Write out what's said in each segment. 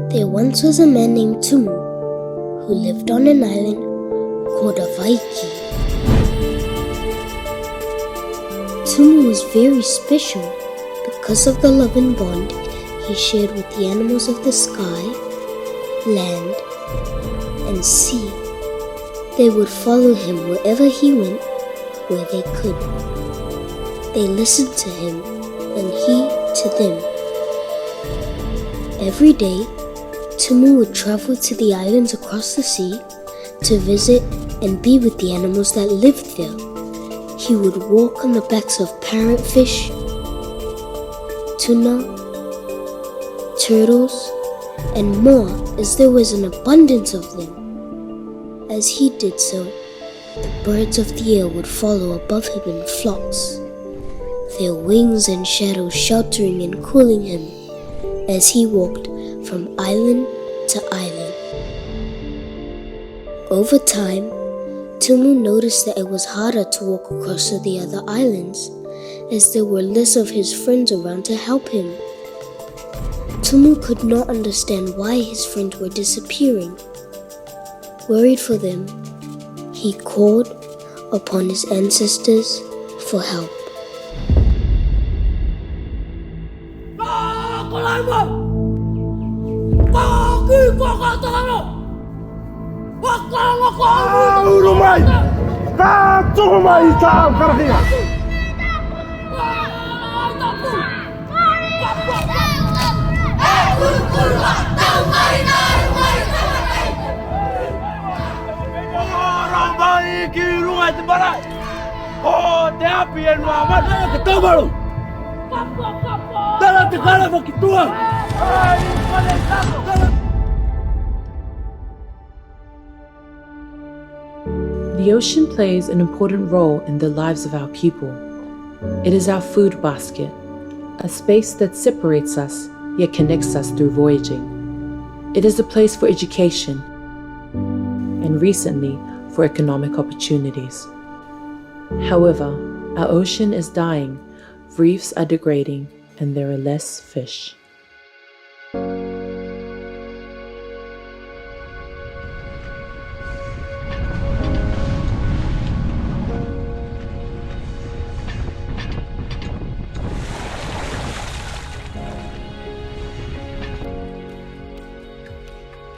There once was a man named Tumu who lived on an island called Ātui'anga. Tumu was very special because of the love and bond he shared with the animals of the sky, land, and sea. They would follow him wherever he went, where they could. They listened to him and he to them. Every day, Tumu would travel to the islands across the sea to visit and be with the animals that lived there. He would walk on the backs of parrotfish, tuna, turtles, and more, as there was an abundance of them. As he did so, the birds of the air would follow above him in flocks, their wings and shadows sheltering and cooling him as he walked from island to island. Over time, Tumu noticed that it was harder to walk across to the other islands, as there were less of his friends around to help him. Tumu could not understand why his friends were disappearing. Worried for them, he called upon his ancestors for help. The ocean plays an important role in the lives of our people. It is our food basket, a space that separates us yet connects us through voyaging. It is a place for education and recently for economic opportunities. However, our ocean is dying, reefs are degrading, and there are less fish.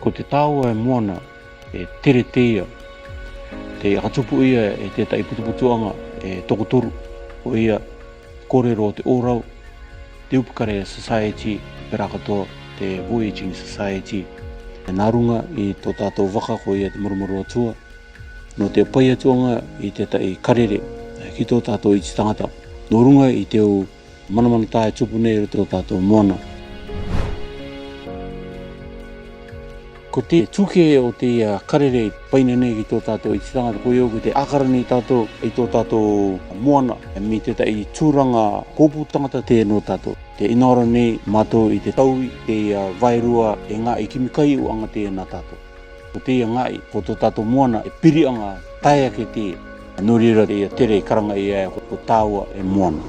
Ko te Tāua e Moana e tere teia, te atupu ia e te Ipukarea e tokotoru o ia Kōrero te Ōrau, te Ipukarea Society, perakatoa te Voyaging Society, e nārunga i tō tātou vaka ko ia te Marumaru Atua, no te Pā Enua i te Kōrero ki tō tātou i te tangata, no runga i te o manamana tāe tupu nei o tō tātou Moana. Ko te tuke o te karere paina nei ki tō tātou i te tangata ko iau ko te akarani tātou i tō tātou Moana mi te i tūranga kōpū tangata te no tātou. Te inara nei mātou i te taui te vairua e ngā i kimikai o anga te nā tātou. Ko te ngā i ko tō tātou Moana e piri anga taia ke te norira te tere karanga i ai ko Tāua e Moana.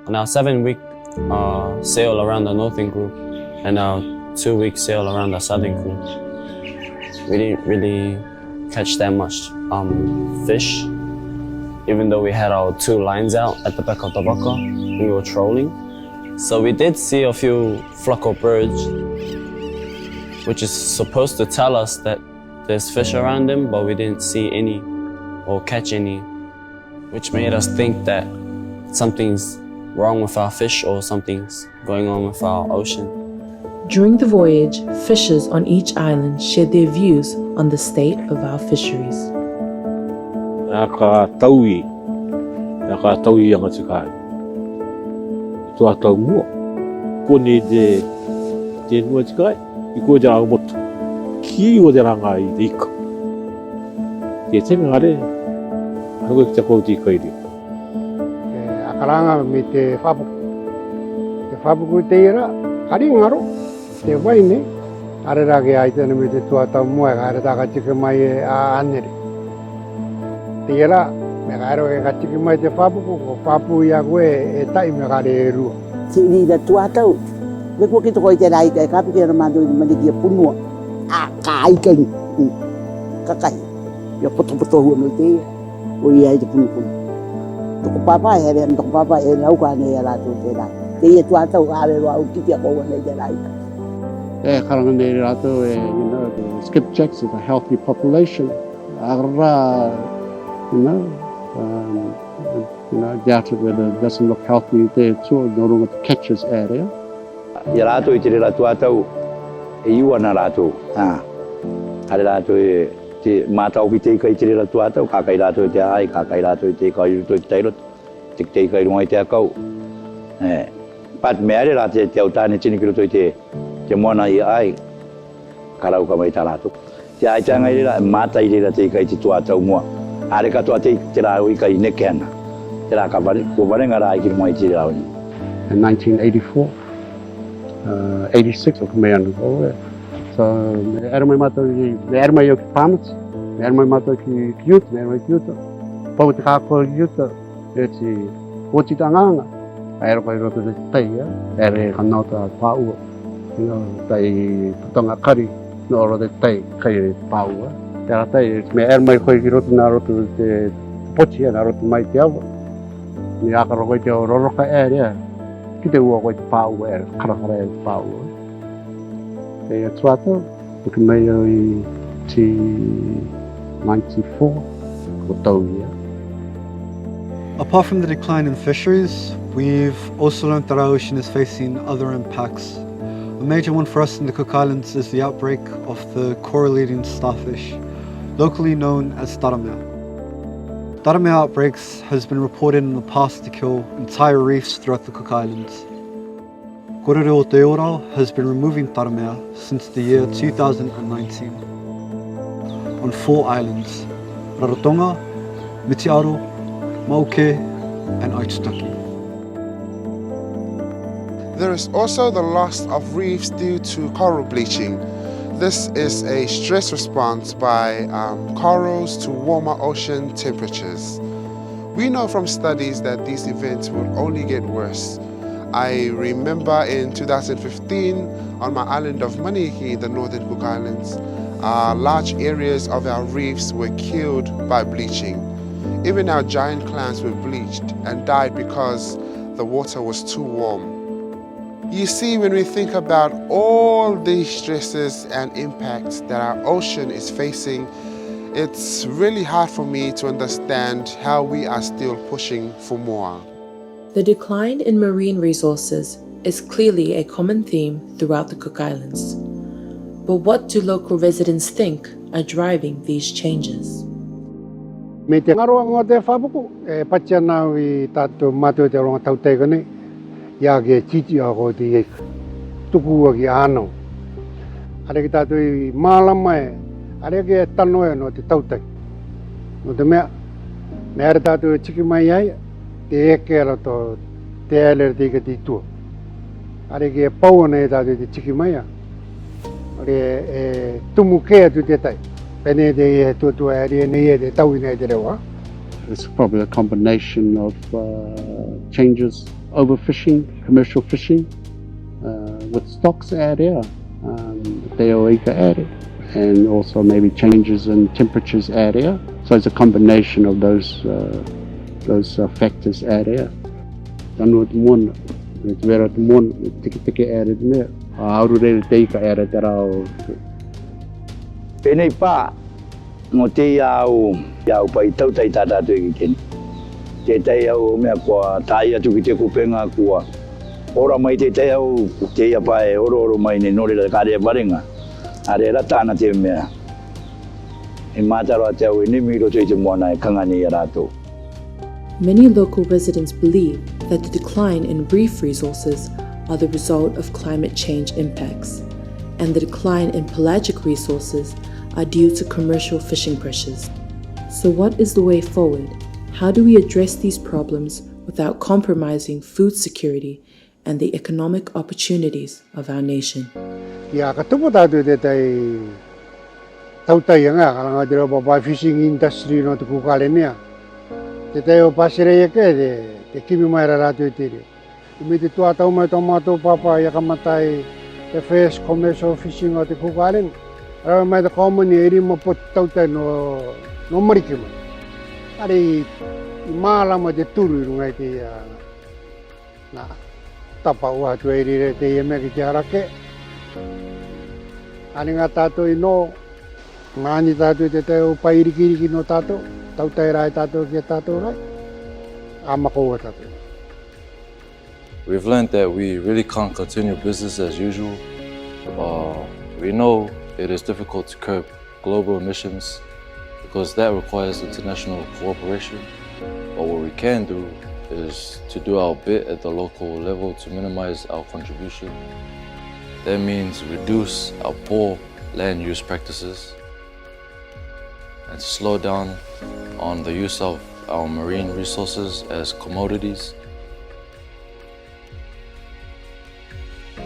On our 7-week sail around the northern group and our 2-week sail around the southern group, we didn't really catch that much fish. Even though we had our 2 lines out at the back of the vaka, we were trolling. So we did see a few flock of birds, which is supposed to tell us that there's fish around them, but we didn't see any or catch any, which made us think that something's wrong with our fish or something's going on with our ocean. During the voyage, fishers on each island shared their views on the state of our fisheries. Naka taui anga tikai. Tua tau mua. Kone te nua tikai, I koe te rangamotu. Ki o te ranga I te ika. ke te ngare hago te ko di koiri akaranga me te whapuku te ira kari ngaro te waine arera ke aitene me te tuatau mua kare ta kachike mai a anere te ira me karo ke kachike mai te whapuku ko whapu ia koe e tai me kare e rua Siri da tuatau me ko ki to ko te rai ka ka ki na mando mani ki punua a kai kai kakai ya poto hu me te o ia te punu to ko papa e re to papa e lau ka ne ala to te rai te ia tuatau a le wa ki te ko ne te rai karanga ne rato skipjacks of a healthy population agra doubted whether it doesn't look healthy there too no longer the catches area ya rato I te rato atau e iua na rato ale rato e te matau ki te kai te rato atau ka kai rato te ai ka kai rato te kai to te ro te kai rongai te akau pat me ale rato te autane tini ki to te Moana I ai karau ka mai ta rato te ai tanga I ra mata I ra te kai te tua tau mua ale ka to te ra I kai ne kena te ra ka vale ko vale ngara I ki mai te ra in 1984 86 of me and so era mai mato era mai o pamts era mai mato ki cute era mai cute pau te ka ko cute eti Ōtitanga era ko ro te tai era ka nota Tāua tai tonga kari no ro te tai kai Tāua era tai me era mai ko ki ro na ro te pochi na ro mai te ava ni aka ro ko te ro ka area ki te ua ko te Tāua era karakara e Tāua e tuata ki mai I te 94 ko tau ia. Apart from the decline in fisheries, we've also learned that our ocean is facing other impacts. A major one for us in the Cook Islands is the outbreak of the coral-eating starfish, locally known as taramea. Taramea outbreaks has been reported in the past to kill entire reefs throughout the Cook Islands. Kōrero o te Ōrau has been removing taramea since the year 2019 on 4 islands, Rarotonga, Mitiaro, Mauke and Ātui'anga. There is also the loss of reefs due to coral bleaching. This is a stress response by corals to warmer ocean temperatures. We know from studies that these events will only get worse. I remember in 2015 on my island of Manihiki in the northern Cook Islands, large areas of our reefs were killed by bleaching. Even our giant clams were bleached and died because the water was too warm. You see, when we think about all these stresses and impacts that our ocean is facing, it's really hard for me to understand how we are still pushing for more. The decline in marine resources is clearly a common theme throughout the Cook Islands. But what do local residents think are driving these changes? Me te ngaroa ngā te whapuku, e patia nau I tātou mātua te ronga tau teika nei, ia ke titi a ko te eika, tuku a ki ānau. Are ki tātou I mālama e, are ki e tano e no te tautai. No te mea, me are tātou e tiki mai ai, te eke ara to te ailere te ika te itua. Are ki e pauana e tātou te tiki mai a, are e tumu kea tu te tai. It's probably a combination of changes, overfishing, commercial fishing, with stocks area, area, and also maybe changes in temperatures area. So it's a combination of those factors area. Tanua te Moana, te wera te Moana, tiki area te mea, auru re te ika area te rao. Penei pā, ngō te iau pai tautai tātātu I ki keni. Te tei au mea kua tāi atu ki te kupenga kua ora mai te tei au te ia pae oro mai ne nore kārea warenga. Are ra tāna te mea. E mātaro a te au I nimi roto I te Moana e kangani I rātou. Many local residents believe that the decline in reef resources are the result of climate change impacts, and the decline in pelagic resources are due to commercial fishing pressures. So what is the way forward? How do we address these problems without compromising food security and the economic opportunities of our nation? Ia katupu tātou te tai Ātui'anga, kalanga te rapa fishing industry no te kukale nia. Te tai o pasirei ake te kimi mai ra rātou te re. Me te tua tau mai tau mātou papa ia kamatai te first commercial fishing o te Cook Islands. Rau mai te kaumani e rima po tautai no mariki mai. Are i mālama te turu i rungai te na tapa ua tu e rire te ia mea ki te harake. Are ngā tātou i no, ngāni tātou te teo pairikiriki no tātou, tautai rai tātou ki tātou rai, āmako ua tātou. We've learned that we really can't continue business as usual. We know it is difficult to curb global emissions because that requires international cooperation. But what we can do is to do our bit at the local level to minimize our contribution. That means reduce our poor land use practices and to slow down on the use of our marine resources as commodities.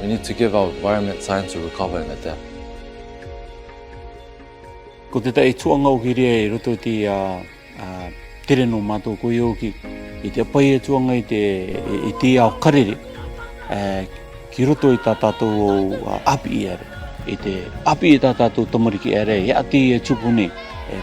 We need to give our environment time to recover and adapt. Ko te tai tuanga o ki rea i roto te tere no mātou ko i oki. I te pai e tuanga i te ao karere. Ki roto i tā tātou api i are. I te api i tā tātou tamariki are. E ati e tupune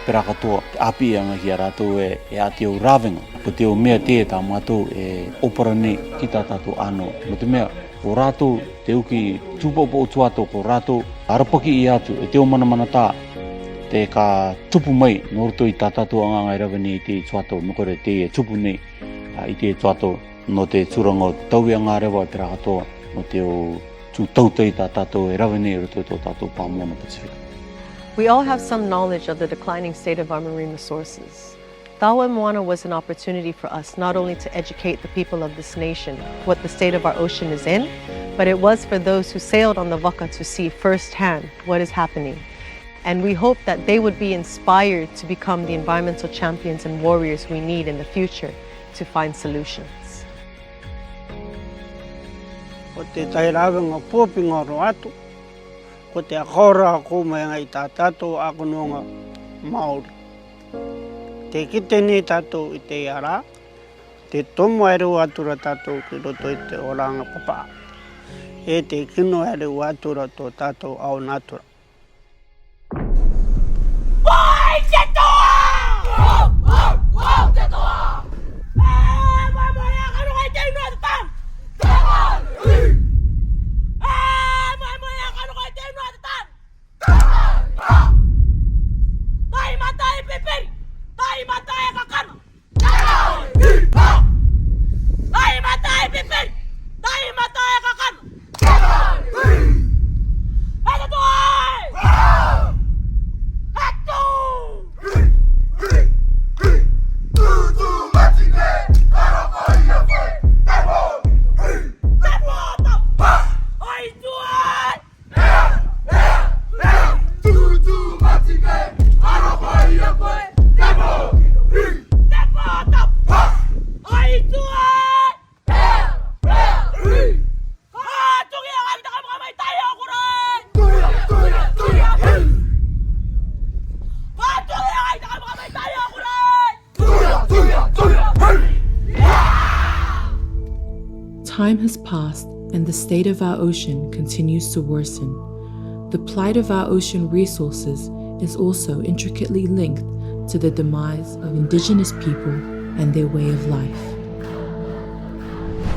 pera katoa. Te api i anga ki a rātou e ati au rāwenga. Po te o mea te tā mātou e opara nei ki tā tātou ano. Mo te mea, ko rātou te uki tūpopo o tuato, ko rātou arapaki i atu, e te o mana tā, te ka tupu mai, no roto i tā tātou anga ngai rawani i te tuato, no kore te e tupu nei i te tuato, no te tūranga o taui anga rewa i pera katoa, no te o tū tautai tā tātou e rawani i roto i tō tātou Pā Moana Pacifica. We all have some knowledge of the declining state of our marine resources. Tāua and Moana was an opportunity for us not only to educate the people of this nation what the state of our ocean is in, but it was for those who sailed on the vaka to see firsthand what is happening. And we hope that they would be inspired to become the environmental champions and warriors we need in the future to find solutions. Ko te tairawenga pōpinga ro atu, ko te akora ko mai ngai tā tātou akononga Māori. Te kite ni tātou i te ara, te tomo eru atura tātou ki roto i te oranga papa. E te kino eru atura tō tātou au natura. Vai te toa! Wow, te toa! Mai mai a karo ai te inua te tan! Mai mai a karo ai te inua te tan! Tai mata e peperi! Tai mata e kakana! Tai mata e peperi! Tai mata e kakana! Hei te toa! Time has passed and the state of our ocean continues to worsen. The plight of our ocean resources is also intricately linked to the demise of indigenous people and their way of life.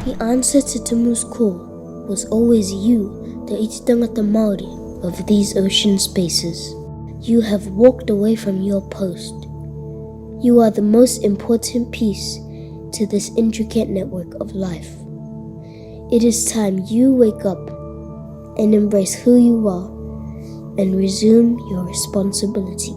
The answer to Tumu's call was always you, the iti tangata Māori of these ocean spaces. You have walked away from your post. You are the most important piece to this intricate network of life. It is time you wake up and embrace who you are and resume your responsibility.